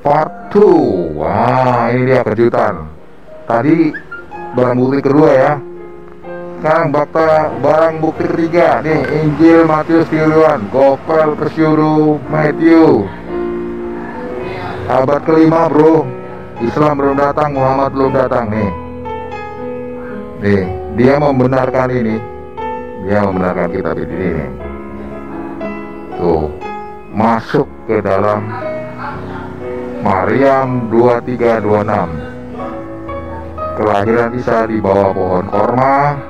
Part 2. Wah, ini dia kejutan. Tadi barang bukti kedua ya. Sekarang barang bukti ketiga. Nih, Injil Matius Tiruan, Gospel Kesyuru Matthew. Abad kelima, bro. Islam belum datang, Muhammad belum datang nih. Nih, dia membenarkan ini. Dia membenarkan kitab ini nih. Tuh, masuk ke dalam Maryam 2326. Kelahiran Isa di bawah pohon korma.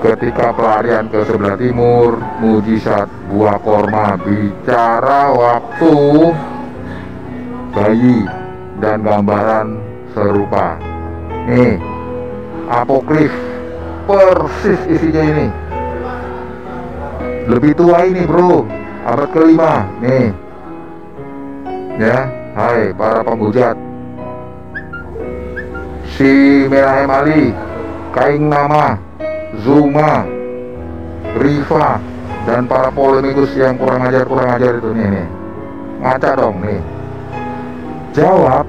Ketika pelarian ke sebelah timur, mujizat buah korma bicara waktu bayi dan gambaran serupa. Nih, apokrif persis isinya ini. Lebih tua ini, bro, abad kelima. Nih, ya, hai para penghujat, si Melahem Ali, Kaing Nama, Zuma, Rifa, dan para polemikus yang kurang ajar itu nih. Ngaca dong nih. Jawab,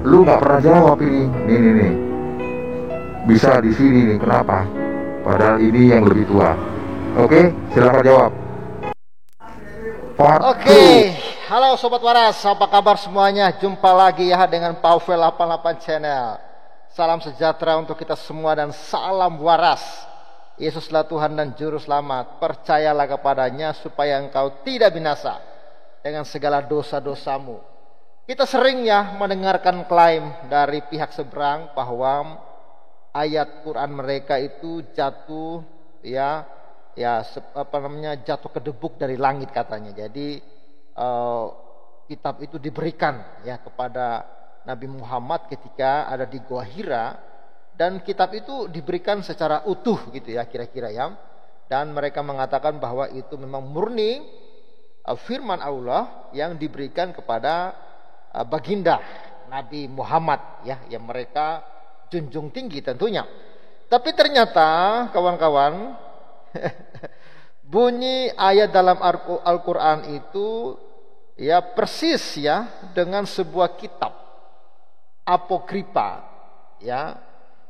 lu nggak pernah jawab ini. Nih. Bisa di sini nih, kenapa? Padahal ini yang lebih tua. Oke, silakan jawab. Oke, halo Sobat Waras, apa kabar semuanya? Jumpa lagi ya dengan Pauvel 88 Channel. Salam sejahtera untuk kita semua dan salam waras. Yesuslah Tuhan dan Juru Selamat. Percayalah kepadanya supaya engkau tidak binasa dengan segala dosa-dosamu. Kita sering ya mendengarkan klaim dari pihak seberang bahwa ayat Quran mereka itu jatuh jatuh ke debuk dari langit katanya. Jadi kitab itu diberikan ya kepada Nabi Muhammad ketika ada di Gua Hira, dan kitab itu diberikan secara utuh gitu ya kira-kira ya. Dan mereka mengatakan bahwa itu memang murni firman Allah yang diberikan kepada baginda Nabi Muhammad ya, yang mereka junjung tinggi tentunya. Tapi ternyata kawan-kawan bunyi ayat dalam Al-Quran itu ya persis ya dengan sebuah kitab apokripa ya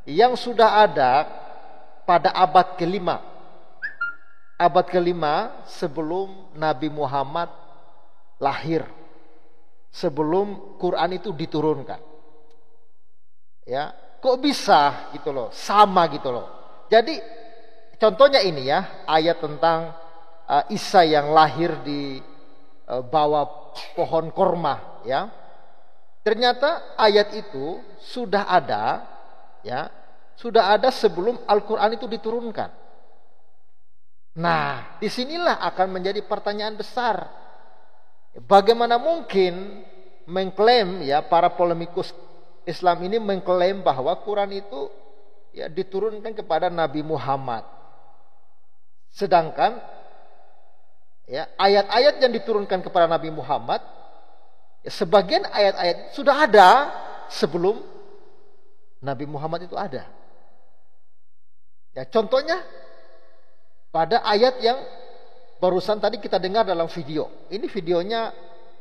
yang sudah ada pada abad kelima. Abad kelima sebelum Nabi Muhammad lahir, sebelum Quran itu diturunkan. Ya, kok bisa gitu loh, sama gitu loh. Jadi contohnya ini ya, ayat tentang Isa yang lahir di bawah pohon korma ya. Ternyata ayat itu sudah ada ya, sudah ada sebelum Al-Qur'an itu diturunkan. Nah, disinilah akan menjadi pertanyaan besar. Bagaimana mungkin mengklaim ya, para polemikus Islam ini mengklaim bahwa Quran itu ya diturunkan kepada Nabi Muhammad. Sedangkan ya ayat-ayat yang diturunkan kepada Nabi Muhammad ya, sebagian ayat-ayat sudah ada sebelum Nabi Muhammad itu ada. Ya, contohnya pada ayat yang barusan tadi kita dengar dalam video. Ini videonya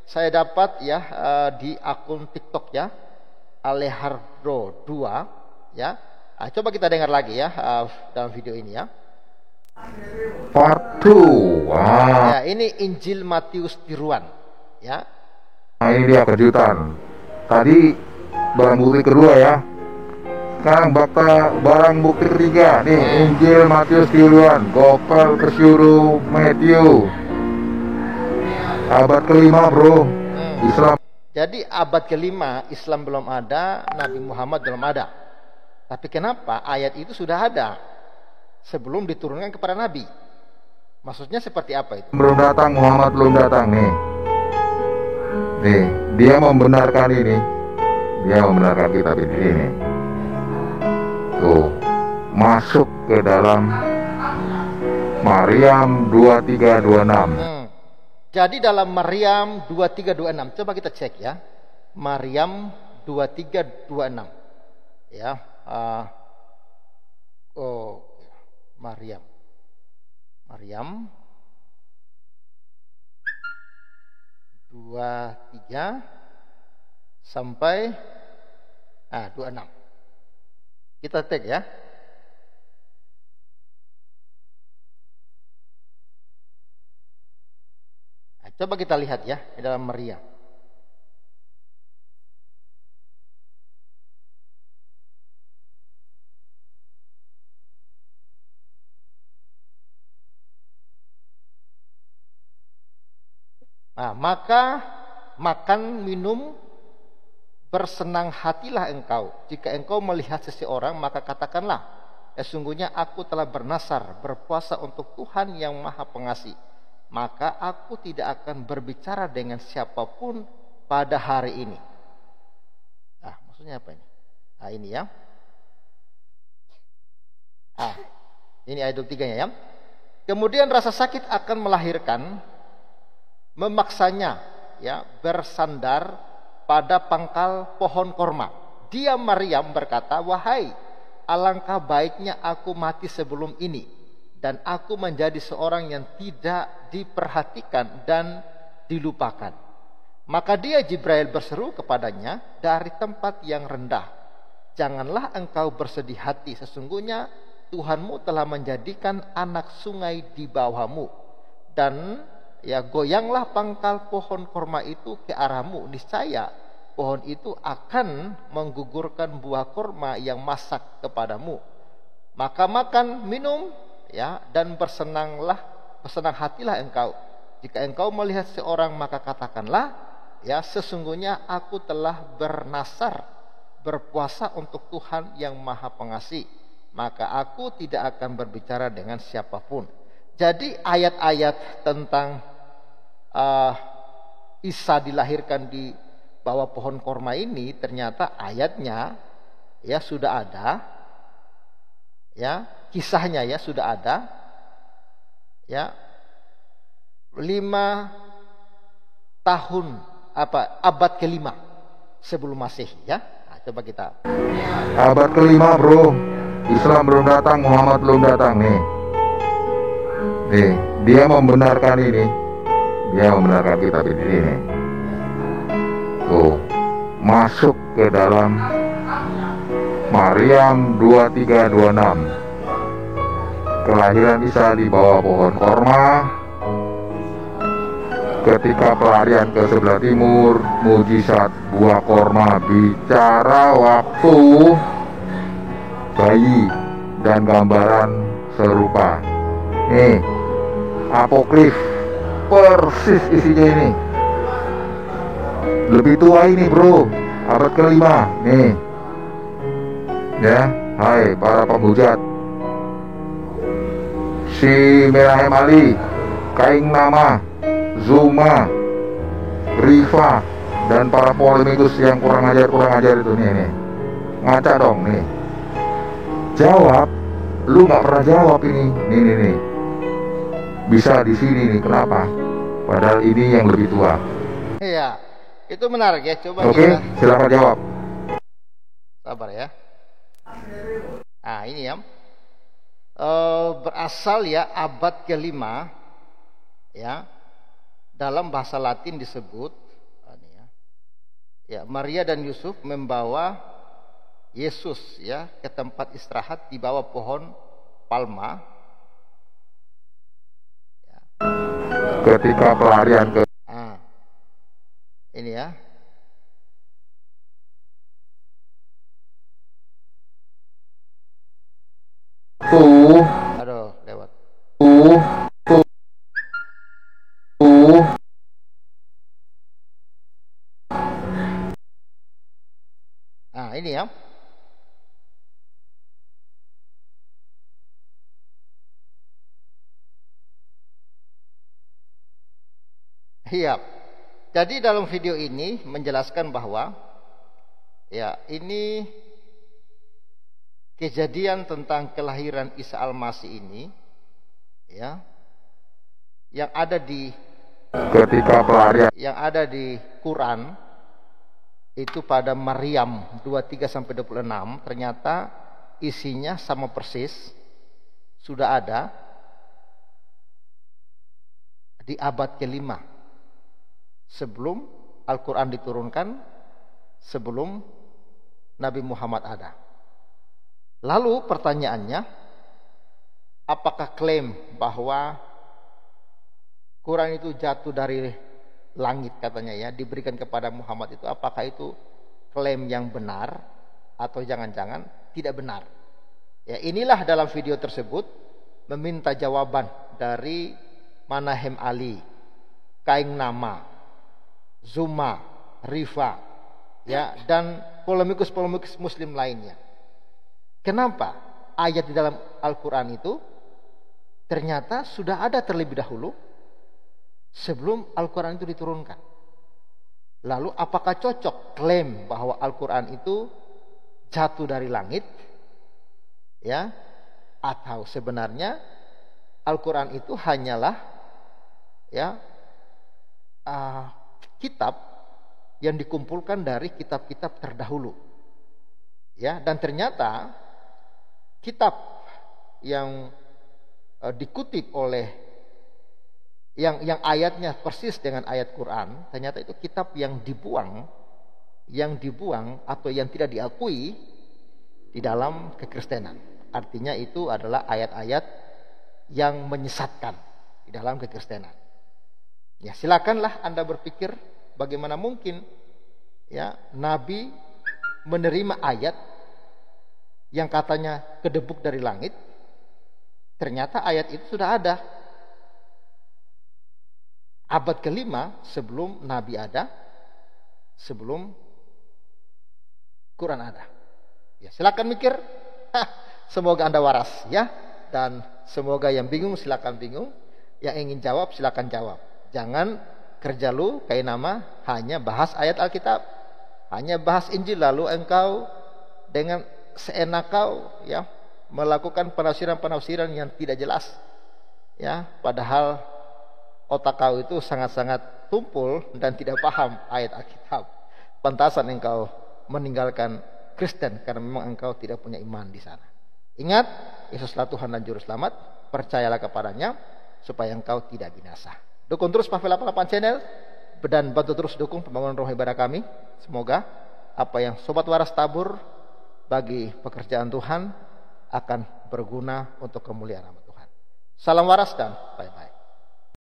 saya dapat ya di akun TikTok ya, Alehardo 2 ya. Nah, coba kita dengar lagi ya dalam video ini ya. Part 2. Wow. Ya, ini Injil Matius Tiruan ya. Nah, ini dia kejutan. Tadi barang bukti kedua ya. Sekarang barang bukti ketiga. Nih, Injil Matius Tiruan, Gospel Kesyuru Matthew. Abad kelima, bro. Islam. Jadi abad kelima Islam belum ada, Nabi Muhammad belum ada. Tapi kenapa ayat itu sudah ada sebelum diturunkan kepada Nabi? Maksudnya seperti apa itu? Belum datang, Muhammad belum datang nih. Nih, dia membenarkan ini. Dia membenarkan kitab ini nih. Tuh, masuk ke dalam Maryam 2326. Jadi dalam Maryam 2326, coba kita cek ya. Maryam 2326. Ya, Maryam 23 sampai 26. Kita tag ya. Nah, coba kita lihat ya di dalam Maria. Nah, maka makan minum bersenang hatilah engkau. Jika engkau melihat seseorang, maka katakanlah, sesungguhnya aku telah bernasar, berpuasa untuk Tuhan yang Maha Pengasih. Maka aku tidak akan berbicara dengan siapapun pada hari ini. Ah, maksudnya apa ini? Ah, ini ya. Ah, ini ayat 23-nya ya. Kemudian rasa sakit akan melahirkan, memaksanya ya bersandar pada pangkal pohon korma. Dia Maryam berkata, wahai, alangkah baiknya aku mati sebelum ini, dan aku menjadi seorang yang tidak diperhatikan dan dilupakan. Maka dia Jibril berseru kepadanya dari tempat yang rendah, janganlah engkau bersedih hati, sesungguhnya Tuhanmu telah menjadikan anak sungai di bawahmu, dan ya goyanglah pangkal pohon korma itu ke arahmu, niscaya pohon itu akan menggugurkan buah korma yang masak kepadamu. Maka makan, minum ya, dan bersenang hatilah engkau. Jika engkau melihat seorang, maka katakanlah, ya sesungguhnya aku telah bernasar, berpuasa untuk Tuhan yang Maha Pengasih. Maka aku tidak akan berbicara dengan siapapun. Jadi ayat-ayat tentang Isa dilahirkan di bawah pohon korma ini ternyata ayatnya ya sudah ada, ya kisahnya ya sudah ada, ya 5 tahun abad ke-5 sebelum Masehi ya. Nah, coba kita abad ke-5 bro, Islam belum datang, Muhammad belum datang nih. Dia membenarkan ini. Dia membenarkan kitab ini nih. Tuh, masuk ke dalam Maryam 2326. Kelahiran Isa di bawah pohon korma. Ketika pelarian ke sebelah timur, mujizat buah korma bicara waktu bayi dan gambaran serupa. Nih, apokrif persis isinya ini. Lebih tua ini bro, abad ke-5 nih. Ya, hai para pembujat, si Merah Emali, Kaing Nama, Zuma, Rifa, dan para polemikus yang kurang ajar itu nih. Ngaca dong nih. Jawab, lu nggak pernah jawab ini. Nih. Bisa di sini nih, kenapa? Padahal ini yang lebih tua. Iya, itu menarik ya. Coba Oke, silakan jawab. Sabar ya. Nah ini ya, berasal ya abad ke-5 ya. Dalam bahasa Latin disebut ya, Maria dan Yusuf membawa Yesus ya ke tempat istirahat di bawah pohon palma. Ketika pelarian ke ini ya. Aduh, lewat. Nah, ini ya. Iya. Jadi dalam video ini menjelaskan bahwa ya ini kejadian tentang kelahiran Isa Al-Masih ini ya yang ada di ketika pelarian yang ada di Quran itu pada Maryam 23 sampai 26 ternyata isinya sama persis sudah ada di abad ke-5 sebelum Al-Quran diturunkan, sebelum Nabi Muhammad ada. Lalu pertanyaannya, apakah klaim bahwa Quran itu jatuh dari langit katanya ya, diberikan kepada Muhammad itu, apakah itu klaim yang benar atau jangan-jangan tidak benar? Ya, inilah dalam video tersebut meminta jawaban dari Manahem Ali, Kaing Nama, Zuma, Rifa, ya, dan polemikus-polemikus muslim lainnya. Kenapa ayat di dalam Al-Quran itu ternyata sudah ada terlebih dahulu sebelum Al-Quran itu diturunkan? Lalu apakah cocok klaim bahwa Al-Quran itu jatuh dari langit, ya, atau sebenarnya Al-Quran itu hanyalah ya kitab yang dikumpulkan dari kitab-kitab terdahulu, ya, dan ternyata kitab yang dikutip oleh yang ayatnya persis dengan ayat Quran, ternyata itu kitab yang dibuang atau yang tidak diakui di dalam kekristenan. Artinya itu adalah ayat-ayat yang menyesatkan di dalam kekristenan. Ya, silakanlah Anda berpikir bagaimana mungkin ya Nabi menerima ayat yang katanya kedebuk dari langit, ternyata ayat itu sudah ada abad ke-5 sebelum Nabi ada, sebelum Quran ada. Ya, silakan mikir. Semoga Anda waras ya, dan semoga yang bingung silakan bingung, yang ingin jawab silakan jawab. Jangan kerja lu kayak nama hanya bahas ayat Alkitab, hanya bahas Injil, lalu engkau dengan seenak kau ya melakukan penafsiran-penafsiran yang tidak jelas ya, padahal otak kau itu sangat-sangat tumpul dan tidak paham ayat Alkitab. Pantasan engkau meninggalkan Kristen karena memang engkau tidak punya iman di sana. Ingat, Yesuslah Tuhan dan Juru Selamat, percayalah kepadanya supaya engkau tidak binasa. Dukung terus Pavel 88 Channel dan bantu terus dukung pembangunan roh ibadah kami. Semoga apa yang Sobat Waras tabur bagi pekerjaan Tuhan akan berguna untuk kemuliaan nama Tuhan. Salam waras dan bye-bye.